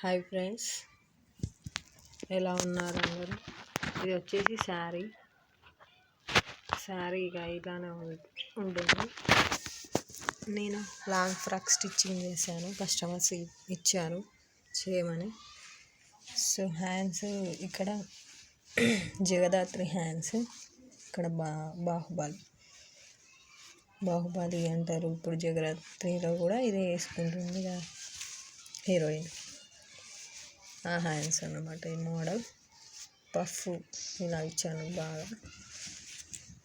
Hi friends, ఎలా ఉన్నారు అందరూ? ఇది వచ్చేసి శారీ ఇలానే ఉంటుంది. నేను లాంగ్ ఫ్రాక్ స్టిచ్చింగ్ చేశాను, కస్టమర్స్ ఇచ్చారు చేయమని. సో హ్యాండ్స్ ఇక్కడ జగదాత్రి హ్యాండ్స్, ఇక్కడ బాహుబలి అంటారు. ఇప్పుడు జగదాత్రిలో కూడా ఇదే వేసుకుంటుంది హీరోయిన్. ఆ హ్యాండ్స్ అన్నమాట. ఈ మోడల్ పఫ్ ఇలా ఇచ్చాను. బాగా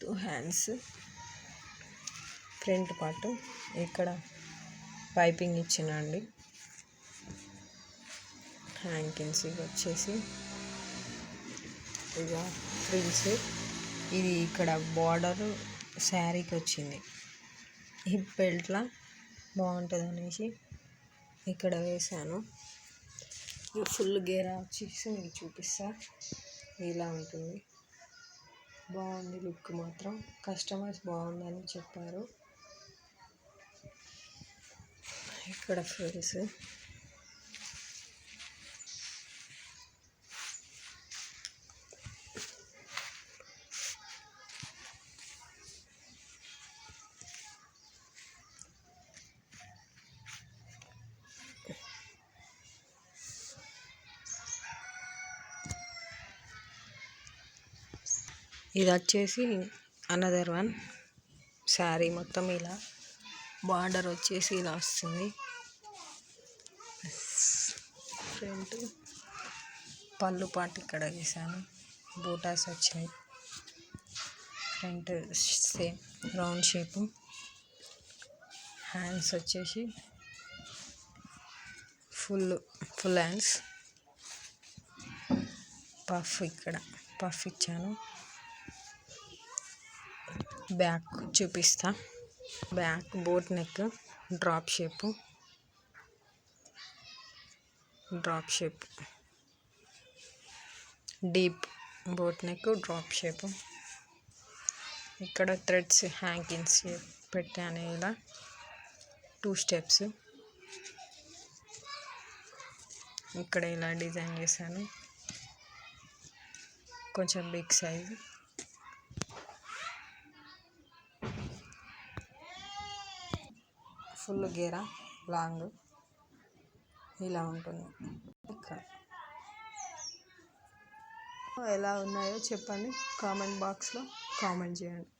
2 హ్యాండ్స్. ఫ్రంట్ పార్ట్ ఇక్కడ పైపింగ్ ఇచ్చినండి. హ్యాంకిన్స్ ఇవి వచ్చేసి ఇక ఫ్రిల్స్. ఇది ఇక్కడ బార్డర్ శారీకి వచ్చింది. హిప్ బెల్ట్లా బాగుంటుంది అనేసి ఇక్కడ వేసాను. ఫుల్ గేరా వచ్చేసి మీకు చూపిస్తా. ఇలా ఉంటుంది. బాగుంది లుక్ మాత్రం. కస్టమర్స్ బాగుందని చెప్పారు. ఇక్కడ ఫ్రిల్స్. ఇది వచ్చేసి అనదర్ వన్ శారీ. మొత్తం ఇలా బార్డర్ వచ్చేసి ఇలా వస్తుంది. ఫ్రంట్ పళ్ళు పాటు ఇక్కడ వేసాను. బూటాస్ వచ్చాయి. Front same round shape. Hands వచ్చేసి ఫుల్ హ్యాండ్స్. పఫ్ ఇక్కడ పఫ్ ఇచ్చాను. బ్యాక్ చూపిస్తా. Back boat neck drop shape. Deep boat neck drop shape. ఇక్కడ థ్రెడ్స్ హ్యాంకిన్స్ పెట్టాను. ఇలా 2 స్టెప్స్. ఇక్కడ ఇలా డిజైన్ చేశాను. కొంచెం బిగ్ సైజ్. ఫుల్ గేరా లాంగ్ ఇలా ఉంటుంది. ఇక్కడ ఎలా ఉన్నాయో చెప్పండి. కామెంట్ బాక్స్లో కామెంట్ చేయండి.